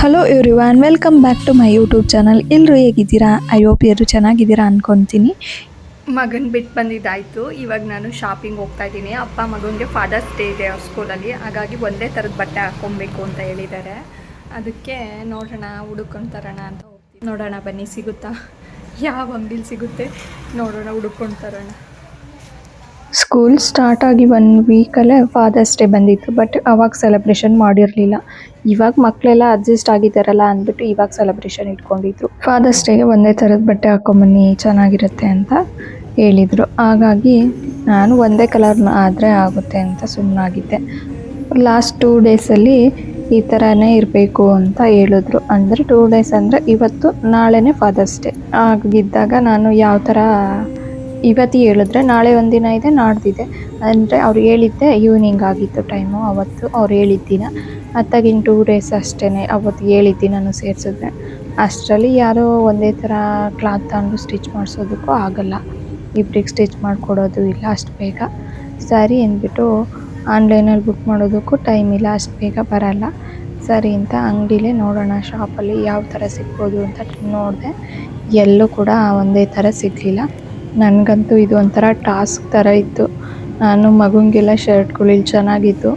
Hello everyone, welcome back to my YouTube channel. ಎಲ್ಲರೂ ಹೇಗಿದ್ದೀರಾ? I hope ಎಲ್ಲರೂ ಚೆನ್ನಾಗಿದ್ದೀರಾ ಅಂದ್ಕೊತೀನಿ. ಮಗನ ಬಿಟ್ಟು ಬಂದಿದ್ದಾಯಿತು. ಇವಾಗ ನಾನು ಶಾಪಿಂಗ್ ಹೋಗ್ತಾ ಇದ್ದೀನಿ. ಅಪ್ಪ ಮಗನಿಗೆ ಫಾದರ್ಸ್ ಡೇ ಇದೆ ಅವ್ರ ಸ್ಕೂಲಲ್ಲಿ, ಹಾಗಾಗಿ ಒಂದೇ ಥರದ ಬಟ್ಟೆ ಹಾಕ್ಕೊಬೇಕು ಅಂತ ಹೇಳಿದ್ದಾರೆ. ಅದಕ್ಕೆ ನೋಡೋಣ, ಹುಡುಕೊಂಡು ತರೋಣ ಅಂತ ಹೋಗ್ತೀನಿ. ನೋಡೋಣ ಬನ್ನಿ, ಸಿಗುತ್ತಾ, ಯಾವ ಅಂಗಡಿಲಿ ಸಿಗುತ್ತೆ ನೋಡೋಣ, ಹುಡುಕೊಂಡು ತರೋಣ. ಸ್ಕೂಲ್ ಸ್ಟಾರ್ಟ್ ಆಗಿ 1 ವೀಕಲ್ಲೇ ಫಾದರ್ಸ್ ಡೇ ಬಂದಿತ್ತು. ಬಟ್ ಅವಾಗ ಸೆಲೆಬ್ರೇಷನ್ ಮಾಡಿರಲಿಲ್ಲ. ಇವಾಗ ಮಕ್ಕಳೆಲ್ಲ ಅಡ್ಜಸ್ಟ್ ಆಗಿದ್ದಾರಲ್ಲ ಅಂದ್ಬಿಟ್ಟು ಇವಾಗ ಸೆಲೆಬ್ರೇಷನ್ ಇಟ್ಕೊಂಡಿದ್ರು. ಫಾದರ್ಸ್ ಡೇಗೆ ಒಂದೇ ಥರದ ಬಟ್ಟೆ ಹಾಕ್ಕೊಂಬನ್ನಿ, ಚೆನ್ನಾಗಿರುತ್ತೆ ಅಂತ ಹೇಳಿದರು. ಹಾಗಾಗಿ ನಾನು ಒಂದೇ ಕಲರ್ ಆದರೆ ಆಗುತ್ತೆ ಅಂತ ಸುಮ್ಮನಾಗಿದ್ದೆ. ಲಾಸ್ಟ್ 2 ಡೇಸಲ್ಲಿ ಈ ಥರನೇ ಇರಬೇಕು ಅಂತ ಹೇಳಿದ್ರು. ಅಂದರೆ 2 ಡೇಸ್ ಅಂದರೆ ಇವತ್ತು ನಾಳೆನೇ ಫಾದರ್ಸ್ ಡೇ ಆಗಿದ್ದಾಗ ನಾನು ಯಾವ ಥರ ಇವತ್ತು ಹೇಳಿದ್ರೆ ನಾಳೆ ಒಂದಿನ ಇದೆ, ನಾಡ್ದಿದೆ. ಅಂದರೆ ಅವ್ರು ಹೇಳಿದ್ದೆ ಈವ್ನಿಂಗ್ ಆಗಿತ್ತು ಟೈಮು. ಅವತ್ತು ಅವ್ರು ಹೇಳಿದ್ದಿನ ಅತ್ತಾಗಿನ 2 ಡೇಸ್ ಅಷ್ಟೇ. ಅವತ್ತು ಹೇಳಿದ್ದಿನೂ ಸೇರಿಸಿದ್ರೆ ಅಷ್ಟರಲ್ಲಿ ಯಾರೋ ಒಂದೇ ಥರ ಕ್ಲಾತ್ ತಗೊಂಡು ಸ್ಟಿಚ್ ಮಾಡಿಸೋದಕ್ಕೂ ಆಗಲ್ಲ. ಇಬ್ರಿಗೆ ಸ್ಟಿಚ್ ಮಾಡಿಕೊಡೋದು ಇಲ್ಲ ಅಷ್ಟು ಬೇಗ. ಸರಿ ಅಂದ್ಬಿಟ್ಟು ಆನ್ಲೈನಲ್ಲಿ ಬುಕ್ ಮಾಡೋದಕ್ಕೂ ಟೈಮ್ ಇಲ್ಲ, ಅಷ್ಟು ಬೇಗ ಬರಲ್ಲ. ಸರಿ ಅಂತ ಅಂಗಡಿಲೇ ನೋಡೋಣ ಶಾಪಲ್ಲಿ ಯಾವ ಥರ ಸಿಗ್ಬೋದು ಅಂತ ನೋಡಿದೆ. ಎಲ್ಲೂ ಕೂಡ ಒಂದೇ ಥರ ಸಿಗಲಿಲ್ಲ. ನನಗಂತೂ ಇದು ಒಂಥರ ಟಾಸ್ಕ್ ಥರ ಇತ್ತು. ನಾನು ಮಗುಂಗೆಲ್ಲ ಶರ್ಟ್ಗಳು ಇಲ್ಲಿ ಚೆನ್ನಾಗಿತ್ತು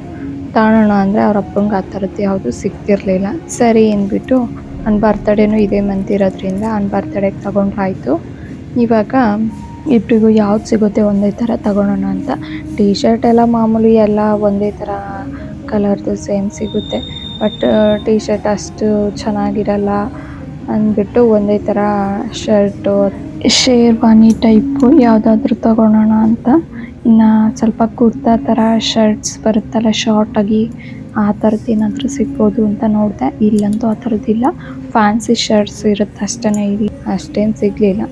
ತಗೊಳ್ಳೋಣ ಅಂದರೆ ಅವ್ರ ಅಪ್ಪಂಗೆ ಆ ಥರದ್ದು ಯಾವುದು ಸಿಗ್ತಿರ್ಲಿಲ್ಲ. ಸರಿ ಅಂದ್ಬಿಟ್ಟು ನನ್ನ ಬರ್ತಡೇನೂ ಇದೇ ಮಂತ್ ಇರೋದ್ರಿಂದ ನನ್ನ ಬರ್ತಡೇಗೆ ತಗೊಂಡ್ರಾಯ್ತು. ಇವಾಗ ಇಬ್ಬರಿಗೂ ಯಾವ್ದು ಸಿಗುತ್ತೆ ಒಂದೇ ಥರ ತಗೊಳ್ಳೋಣ ಅಂತ. ಟೀ ಶರ್ಟ್ ಎಲ್ಲ ಮಾಮೂಲಿ ಎಲ್ಲ ಒಂದೇ ಥರ ಕಲರ್ದು ಸೇಮ್ ಸಿಗುತ್ತೆ. ಬಟ್ ಟೀ ಶರ್ಟ್ ಅಷ್ಟು ಚೆನ್ನಾಗಿರಲ್ಲ ಅಂದ್ಬಿಟ್ಟು ಒಂದೇ ಥರ ಶರ್ಟು, ಶೇರ್ವಾನಿ ಟೈಪು ಯಾವುದಾದ್ರೂ ತಗೊಳ್ಳೋಣ ಅಂತ. ಇನ್ನು ಸ್ವಲ್ಪ ಕುರ್ತಾ ಥರ ಶರ್ಟ್ಸ್ ಬರುತ್ತಲ್ಲ ಶಾರ್ಟಾಗಿ, ಆ ಥರದ್ದು ಏನಾದರೂ ಸಿಗ್ಬೋದು ಅಂತ ನೋಡಿದೆ. ಇಲ್ಲಂತೂ ಆ ಥರದ್ದಿಲ್ಲ, ಫ್ಯಾನ್ಸಿ ಶರ್ಟ್ಸ್ ಇರುತ್ತೆ ಅಷ್ಟೇ. ಇಲ್ಲಿ ಅಷ್ಟೇನು ಸಿಗಲಿಲ್ಲ.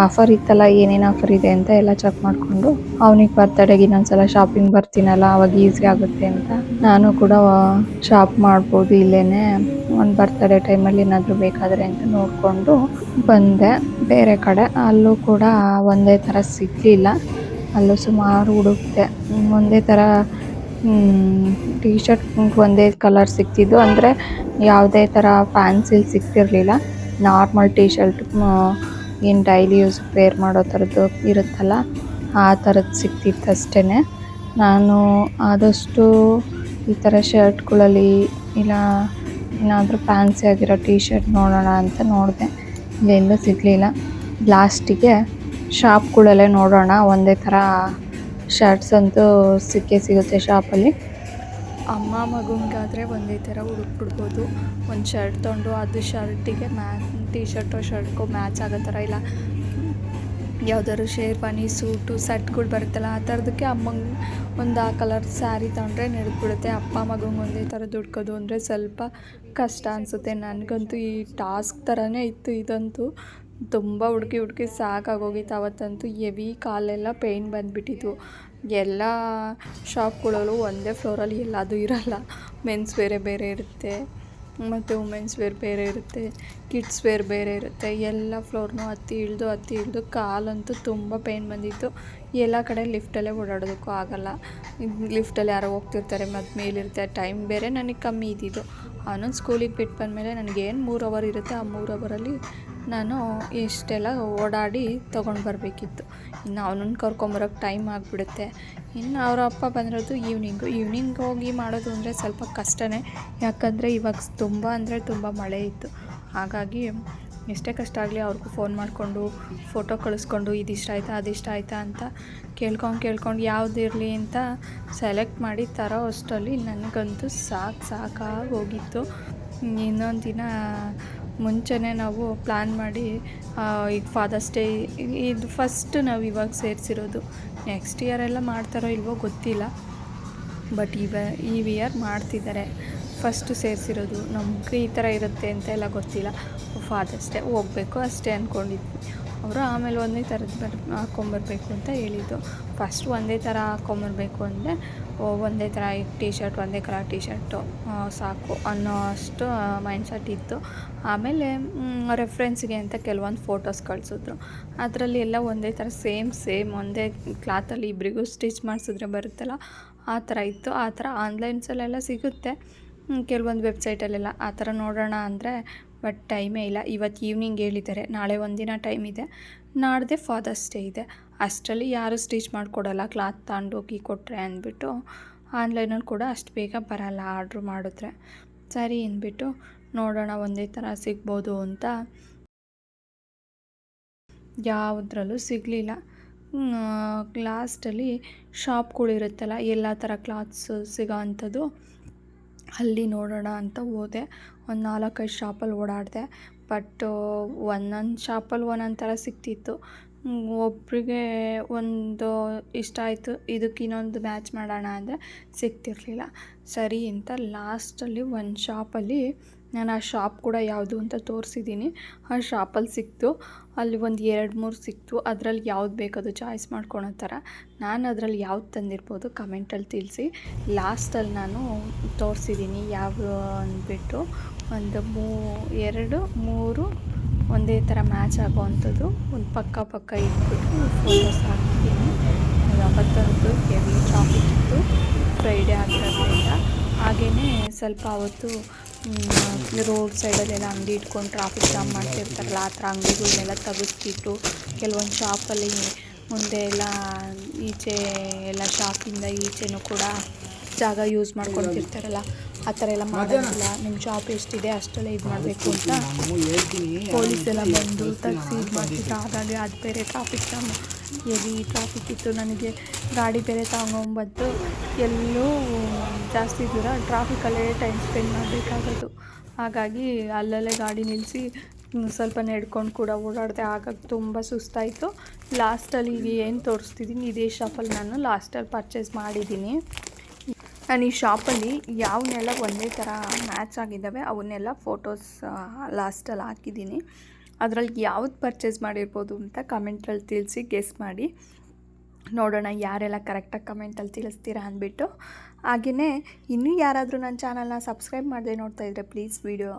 ಆಫರ್ ಇತ್ತಲ್ಲ, ಏನೇನು ಆಫರ್ ಇದೆ ಅಂತ ಎಲ್ಲ ಚೆಕ್ ಮಾಡಿಕೊಂಡು ಅವನಿಗೆ ಬರ್ತಡೆಗೆ ಇನ್ನೊಂದ್ಸಲ ಶಾಪಿಂಗ್ ಬರ್ತೀನಲ್ಲ ಅವಾಗ ಈಸಿ ಆಗುತ್ತೆ ಅಂತ ನಾನು ಕೂಡ ಶಾಪ್ ಮಾಡ್ಬೋದು ಇಲ್ಲೇ ಒಂದು ಬರ್ತಡೇ ಟೈಮಲ್ಲಿ ಏನಾದರೂ ಬೇಕಾದರೆ ಅಂತ ನೋಡಿಕೊಂಡು ಬಂದೆ ಬೇರೆ ಕಡೆ. ಅಲ್ಲೂ ಕೂಡ ಒಂದೇ ಥರ ಸಿಗಲಿಲ್ಲ. ಅಲ್ಲೂ ಸುಮಾರು ಹುಡುಕ್ತೆ. ಒಂದೇ ಥರ ಟೀ ಶರ್ಟ್ ಒಂದೇ ಕಲರ್ ಸಿಗ್ತಿದ್ದು, ಅಂದರೆ ಯಾವುದೇ ಥರ ಫ್ಯಾನ್ಸಿಲಿ ಸಿಗ್ತಿರ್ಲಿಲ್ಲ. ನಾರ್ಮಲ್ ಟೀ ಶರ್ಟ್ ಏನು ಡೈಲಿ ಯೂಸ್ ವೇರ್ ಮಾಡೋ ಥರದ್ದು ಇರುತ್ತಲ್ಲ ಆ ಥರದ್ದು ಸಿಗ್ತಿತ್ತು ಅಷ್ಟೇ. ನಾನು ಆದಷ್ಟು ಈ ಥರ ಶರ್ಟ್ಗಳಲ್ಲಿ ಇಲ್ಲ ಏನಾದರೂ ಫ್ಯಾನ್ಸಿ ಆಗಿರೋ ಟೀ ಶರ್ಟ್ ನೋಡೋಣ ಅಂತ ನೋಡಿದೆ. ಇಲ್ಲೆಲ್ಲೂ ಸಿಗಲಿಲ್ಲ. ಲಾಸ್ಟಿಗೆ ಶಾಪ್ಗಳಲ್ಲೇ ನೋಡೋಣ, ಒಂದೇ ಥರ ಶರ್ಟ್ಸ್ ಅಂತೂ ಸಿಕ್ಕೇ ಸಿಗುತ್ತೆ ಶಾಪಲ್ಲಿ. ಅಮ್ಮ ಮಗನಿಗಾದರೆ ಒಂದೇ ಥರ ಹುಡುಕ್ಬಿಡ್ಬೋದು. ಒಂದು ಶರ್ಟ್ ತೊಗೊಂಡು ಅದು ಶರ್ಟಿಗೆ ಟೀ ಶರ್ಟು ಶರ್ಟ್ಗೂ ಮ್ಯಾಚ್ ಆಗೋ ಥರ, ಇಲ್ಲ ಯಾವುದಾದ್ರು ಶೇರ್ವಾನಿ ಸೂಟು ಸೆಟ್ಗಳು ಬರುತ್ತಲ್ಲ ಆ ಥರದಕ್ಕೆ ಅಮ್ಮಂಗೆ ಒಂದು ಆ ಕಲರ್ ಸ್ಯಾರಿ ತೊಗೊಂಡ್ರೆ ನಡೆದ್ಬಿಡುತ್ತೆ. ಅಪ್ಪ ಮಗಂಗೆ ಒಂದೇ ಥರ ಹುಡ್ಕೋದು ಅಂದರೆ ಸ್ವಲ್ಪ ಕಷ್ಟ ಅನಿಸುತ್ತೆ. ನನಗಂತೂ ಈ ಟಾಸ್ಕ್ ಥರನೇ ಇತ್ತು ಇದಂತೂ. ತುಂಬ ಹುಡುಕಿ ಸಾಕಾಗೋಗಿತ್ತು. ಅವತ್ತಂತೂ ಹೆವಿ ಕಾಲೆಲ್ಲ ಪೇಯ್ನ್ ಬಂದುಬಿಟ್ಟಿತ್ತು. ಎಲ್ಲ ಶಾಪ್ಗಳಲ್ಲೂ ಒಂದೇ ಫ್ಲೋರಲ್ಲಿ ಎಲ್ಲದೂ ಇರಲ್ಲ. ಮೆನ್ಸ್ ಬೇರೆ ಬೇರೆ ಇರುತ್ತೆ, ಮತ್ತು ವುಮೆನ್ಸ್ ವೇರ್ ಬೇರೆ ಇರುತ್ತೆ, ಕಿಡ್ಸ್ ವೇರ್ ಬೇರೆ ಇರುತ್ತೆ. ಎಲ್ಲ ಫ್ಲೋರ್ನೂ ಹತ್ತಿ ಇಳಿದು ಕಾಲಂತೂ ತುಂಬ ಪೇಯ್ನ್ ಬಂದಿತ್ತು. ಎಲ್ಲ ಕಡೆ ಲಿಫ್ಟಲ್ಲೇ ಓಡಾಡೋದಕ್ಕೂ ಆಗಲ್ಲ. ಲಿಫ್ಟಲ್ಲಿ ಯಾರೋ ಹೋಗ್ತಿರ್ತಾರೆ, ಮತ್ತು ಮೇಲಿರುತ್ತೆ. ಟೈಮ್ ಬೇರೆ ನನಗೆ ಕಮ್ಮಿ ಇದ್ದಿದ್ದು. ಅವನೊಂದು ಸ್ಕೂಲಿಗೆ ಬಿಟ್ಟು ಬಂದಮೇಲೆ ನನಗೇನು 3 ಅವರ್ ಇರುತ್ತೆ, ಆ 3 ಅವರಲ್ಲಿ ನಾನು ಇಷ್ಟೆಲ್ಲ ಓಡಾಡಿ ತೊಗೊಂಡು ಬರಬೇಕಿತ್ತು. ಇನ್ನು ಅವನನ್ನು ಕರ್ಕೊಂಬರೋಕ್ಕೆ ಟೈಮ್ ಆಗಿಬಿಡುತ್ತೆ. ಇನ್ನು ಅವರ ಅಪ್ಪ ಬಂದಿರೋದು ಈವ್ನಿಂಗ್ ಹೋಗಿ ಮಾಡೋದು ಅಂದರೆ ಸ್ವಲ್ಪ ಕಷ್ಟನೇ. ಯಾಕಂದರೆ ಇವಾಗ ತುಂಬ ಮಳೆ ಇತ್ತು. ಹಾಗಾಗಿ ಎಷ್ಟೇ ಕಷ್ಟ ಆಗಲಿ ಅವ್ರಿಗೂ ಫೋನ್ ಮಾಡಿಕೊಂಡು ಫೋಟೋ ಕಳಿಸ್ಕೊಂಡು ಇದಿಷ್ಟ ಆಯಿತಾ ಅದಿಷ್ಟ ಆಯಿತಾ ಅಂತ ಕೇಳ್ಕೊಂಡು ಯಾವುದಿರಲಿ ಅಂತ ಸೆಲೆಕ್ಟ್ ಮಾಡಿ ತರೋ ಅಷ್ಟರಲ್ಲಿ ನನಗಂತೂ ಸಾಕಾಗಿ ಹೋಗಿತ್ತು. ಇನ್ನೊಂದು ದಿನ ಮುಂಚೆನೇ ನಾವು ಪ್ಲ್ಯಾನ್ ಮಾಡಿ ಈಗ ಫಾದರ್ಸ್ ಡೇ ಇದು ಫಸ್ಟ್ ನಾವು ಇವಾಗ ಸೇರಿಸಿರೋದು. ನೆಕ್ಸ್ಟ್ ಇಯರೆಲ್ಲ ಮಾಡ್ತಾರೋ ಇಲ್ವೋ ಗೊತ್ತಿಲ್ಲ, ಬಟ್ ಈ ಇಯರ್ ಮಾಡ್ತಿದ್ದಾರೆ. ಫಸ್ಟು ಸೇರಿಸಿರೋದು ನಮಗೆ ಈ ಥರ ಇರುತ್ತೆ ಅಂತ ಎಲ್ಲ ಗೊತ್ತಿಲ್ಲ. ಫಾದರ್ಸ್ ಡೇ ಹೋಗಬೇಕು ಅಷ್ಟೇ ಅಂದ್ಕೊಂಡಿದ್ವಿ. ಅವರು ಆಮೇಲೆ ಒಂದೇ ಥರದ್ದು ಹಾಕ್ಕೊಂಬರ್ಬೇಕು ಅಂತ ಹೇಳಿದ್ದು. ಫಸ್ಟ್ ಒಂದೇ ಥರ ಹಾಕ್ಕೊಂಬರ್ಬೇಕು ಅಂದರೆ ಒಂದೇ ಥರ ಟೀ ಶರ್ಟ್, ಒಂದೇ ಕಲರ್ ಟೀ ಶರ್ಟು ಸಾಕು ಅನ್ನೋ ಅಷ್ಟು ಮೈಂಡ್ಸೆಟ್ ಇತ್ತು. ಆಮೇಲೆ ರೆಫ್ರೆನ್ಸ್ಗೆ ಅಂತ ಕೆಲವೊಂದು ಫೋಟೋಸ್ ಕಳಿಸಿದ್ರು. ಅದರಲ್ಲಿ ಎಲ್ಲ ಒಂದೇ ಥರ ಸೇಮ್ ಒಂದೇ ಕ್ಲಾತಲ್ಲಿ ಇಬ್ಬರಿಗೂ ಸ್ಟಿಚ್ ಮಾಡಿಸಿದ್ರೆ ಬರುತ್ತಲ್ಲ ಆ ಥರ ಇತ್ತು. ಆ ಥರ ಆನ್ಲೈನ್ಸಲ್ಲೆಲ್ಲ ಸಿಗುತ್ತೆ. ಕೆಲವೊಂದು ವೆಬ್ಸೈಟಲ್ಲೆಲ್ಲ ಆ ಥರ ನೋಡೋಣ ಅಂದರೆ ಬಟ್ ಟೈಮೇ ಇಲ್ಲ. ಇವತ್ತು ಈವ್ನಿಂಗ್ ಹೇಳಿದ್ದಾರೆ, ನಾಳೆ ಒಂದಿನ ಟೈಮ್ ಇದೆ, ನಾಡ್ದೆ ಫಾದರ್ಸ್ ಡೇ ಇದೆ. ಅಷ್ಟರಲ್ಲಿ ಯಾರು ಸ್ಟಿಚ್ ಮಾಡಿಕೊಡಲ್ಲ ಕ್ಲಾತ್ ತಗೊಂಡೋಗಿ ಕೊಟ್ಟರೆ ಅಂದ್ಬಿಟ್ಟು ಆನ್ಲೈನಲ್ಲಿ ಕೂಡ ಅಷ್ಟು ಬೇಗ ಬರಲ್ಲ ಆರ್ಡ್ರ್ ಮಾಡಿದ್ರೆ. ಸರಿ ಅಂದ್ಬಿಟ್ಟು ನೋಡೋಣ ಒಂದೇ ಥರ ಸಿಗ್ಬೋದು ಅಂತ ಯಾವುದ್ರಲ್ಲೂ ಸಿಗಲಿಲ್ಲ. ಲಾಸ್ಟಲ್ಲಿ ಶಾಪ್ಗಳಿರುತ್ತಲ್ಲ ಎಲ್ಲ ಥರ ಕ್ಲಾತ್ಸ್ ಸಿಗೋ ಅಂಥದ್ದು, ಅಲ್ಲಿ ನೋಡೋಣ ಅಂತ ಹೋದೆ. ಒಂದು 4-5 ಶಾಪಲ್ಲಿ ಓಡಾಡಿದೆ. ಬಟ್ ಒಂದೊಂದು ಶಾಪಲ್ಲಿ ಒಂದೊಂದು ಥರ ಸಿಗ್ತಿತ್ತು. ಒಬ್ಬರಿಗೆ ಒಂದು ಇಷ್ಟ ಆಯಿತು, ಇದಕ್ಕೆ ಇನ್ನೊಂದು ಮ್ಯಾಚ್ ಮಾಡೋಣ ಅಂದರೆ ಸಿಗ್ತಿರ್ಲಿಲ್ಲ. ಸರಿ ಅಂತ ಲಾಸ್ಟಲ್ಲಿ ಒಂದು ಶಾಪಲ್ಲಿ, ನಾನು ಆ ಶಾಪ್ ಕೂಡ ಯಾವುದು ಅಂತ ತೋರಿಸಿದ್ದೀನಿ, ಆ ಶಾಪಲ್ಲಿ ಸಿಕ್ತು. ಅಲ್ಲಿ ಒಂದು 2-3 ಸಿಕ್ತು. ಅದರಲ್ಲಿ ಯಾವ್ದು ಬೇಕದು ಚಾಯ್ಸ್ ಮಾಡ್ಕೊಳೋ ಥರ. ನಾನು ಅದರಲ್ಲಿ ಯಾವ್ದು ತಂದಿರ್ಬೋದು ಕಮೆಂಟಲ್ಲಿ ತಿಳಿಸಿ. ಲಾಸ್ಟಲ್ಲಿ ನಾನು ತೋರಿಸಿದ್ದೀನಿ ಯಾವ ಅಂದ್ಬಿಟ್ಟು. ಒಂದು 2-3 ಒಂದೇ ಥರ ಮ್ಯಾಚ್ ಆಗೋವಂಥದ್ದು ಒಂದು ಪಕ್ಕ ಇಟ್ಬಿಟ್ಟು ಫೋಟೋಸ್ ಹಾಕಿದ್ದೀನಿ. ಅವತ್ತಂತೂ ಹೆವಿ ಟ್ರಾಫಿಕ್ ಇತ್ತು, ಫ್ರೈಡೇ ಆಗಿರೋದ್ರಿಂದ. ಹಾಗೆಯೇ ಸ್ವಲ್ಪ ಅವತ್ತು ರೋಡ್ ಸೈಡಲ್ಲೆಲ್ಲ ಅಂಗಡಿ ಇಟ್ಕೊಂಡು ಟ್ರಾಫಿಕ್ ಜಾಮ್ ಮಾಡ್ತಿರ್ತಾರಲ್ಲ, ಆ ಥರ ಅಂಗಡಿಗಳನ್ನೆಲ್ಲ ತೆಗೆಸ್ಬಿಟ್ಟು ಕೆಲವೊಂದು ಶಾಪಲ್ಲಿ ಮುಂದೆ ಎಲ್ಲ ಈಚೆ ಎಲ್ಲ ಶಾಪಿಂದ ಈಚೆನೂ ಕೂಡ ಜಾಗ ಯೂಸ್ ಮಾಡ್ಕೊತಿರ್ತಾರಲ್ಲ, ಆ ಥರ ಎಲ್ಲ ಮಾಡೋದಿಲ್ಲ. ನಿಮ್ಮ ಶಾಪ್ ಎಷ್ಟಿದೆ ಅಷ್ಟೆಲ್ಲ ಇದು ಮಾಡಬೇಕು ಅಂತ ಪೊಲೀಸ್ ಎಲ್ಲ ಬಂದು ತೆಗ್ಸಿ ಇದು ಮಾಡ್ತಿದ್ರು. ಹಾಗಾಗಿ ಅದು ಬೇರೆ ಟ್ರಾಫಿಕ್ ಜಾಮ್, ಹೆವಿ ಟ್ರಾಫಿಕ್ ಇತ್ತು. ನನಗೆ ಗಾಡಿ ಬೇರೆ ತಗೊಂಬಂದು ಎಲ್ಲೂ ಜಾಸ್ತಿ ದೂರ ಟ್ರಾಫಿಕಲ್ಲೇ ಟೈಮ್ ಸ್ಪೆಂಡ್ ಮಾಡಬೇಕಾಗೋದು. ಹಾಗಾಗಿ ಅಲ್ಲಲ್ಲೇ ಗಾಡಿ ನಿಲ್ಲಿಸಿ ಸ್ವಲ್ಪ ನಡ್ಕೊಂಡು ಕೂಡ ಓಡಾಡಿದೆ. ಹಾಗಾಗಿ ತುಂಬ ಸುಸ್ತಾಯಿತು. ಲಾಸ್ಟಲ್ಲಿ ಇದು ಏನು ತೋರಿಸ್ತಿದ್ದೀನಿ ಇದೇ ಶಾಪಲ್ಲಿ ನಾನು ಲಾಸ್ಟಲ್ಲಿ ಪರ್ಚೇಸ್ ಮಾಡಿದ್ದೀನಿ. ನಾನು ಈ ಶಾಪಲ್ಲಿ ಯಾವನ್ನೆಲ್ಲ ಒಂದೇ ಥರ ಮ್ಯಾಚ್ ಆಗಿದ್ದಾವೆ ಅವನ್ನೆಲ್ಲ ಫೋಟೋಸ್ ಲಾಸ್ಟಲ್ಲಿ ಹಾಕಿದ್ದೀನಿ. ಅದರಲ್ಲಿ ಯಾವ್ದು ಪರ್ಚೇಸ್ ಮಾಡಿರ್ಬೋದು ಅಂತ ಕಮೆಂಟಲ್ಲಿ ತಿಳಿಸಿ ಗೆಸ್ ಮಾಡಿ ನೋಡೋಣ ಯಾರೆಲ್ಲ ಕರೆಕ್ಟಾಗಿ ಕಮೆಂಟಲ್ಲಿ ತಿಳಿಸ್ತೀರಾ ಅಂದ್ಬಿಟ್ಟು. ಹಾಗೆಯೇ ಇನ್ನೂ ಯಾರಾದರೂ ನನ್ನ ಚಾನಲ್ನ ಸಬ್ಸ್ಕ್ರೈಬ್ ಮಾಡದೆ ನೋಡ್ತಾಯಿದ್ರೆ ಪ್ಲೀಸ್ ವಿಡಿಯೋ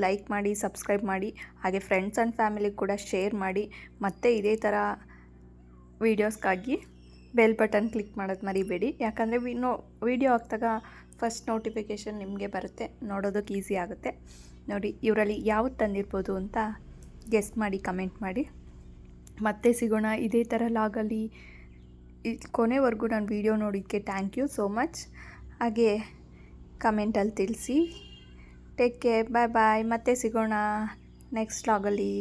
ಲೈಕ್ ಮಾಡಿ, ಸಬ್ಸ್ಕ್ರೈಬ್ ಮಾಡಿ. ಹಾಗೆ ಫ್ರೆಂಡ್ಸ್ ಆ್ಯಂಡ್ ಫ್ಯಾಮಿಲಿಗೆ ಕೂಡ ಶೇರ್ ಮಾಡಿ. ಮತ್ತು ಇದೇ ಥರ ವೀಡಿಯೋಸ್ಗಾಗಿ ಬೆಲ್ ಬಟನ್ ಕ್ಲಿಕ್ ಮಾಡೋದು ಮರಿಬೇಡಿ. ಯಾಕಂದರೆ ವೀಡಿಯೋ ಹಾಕಿದಾಗ ಫಸ್ಟ್ ನೋಟಿಫಿಕೇಷನ್ ನಿಮಗೆ ಬರುತ್ತೆ, ನೋಡೋದಕ್ಕೆ ಈಸಿ ಆಗುತ್ತೆ. ನೋಡಿ ಇವರಲ್ಲಿ ಯಾವ್ದು ತಂದಿರ್ಬೋದು ಅಂತ ಗೆಸ್ ಮಾಡಿ ಕಮೆಂಟ್ ಮಾಡಿ. ಮತ್ತೆ ಸಿಗೋಣ ಇದೇ ಥರ ಲಾಗಲ್ಲಿ. ಕೊನೆವರೆಗೂ ನಾನು ವೀಡಿಯೋ ನೋಡಿದ್ದಕ್ಕೆ ಥ್ಯಾಂಕ್ ಯು ಸೋ ಮಚ್. ಹಾಗೆ ಕಮೆಂಟಲ್ಲಿ ತಿಳಿಸಿ. ಟೇಕ್ ಕೇರ್, ಬಾಯ್ ಬಾಯ್. ಮತ್ತೆ ಸಿಗೋಣ ನೆಕ್ಸ್ಟ್ ಲಾಗಲ್ಲಿ.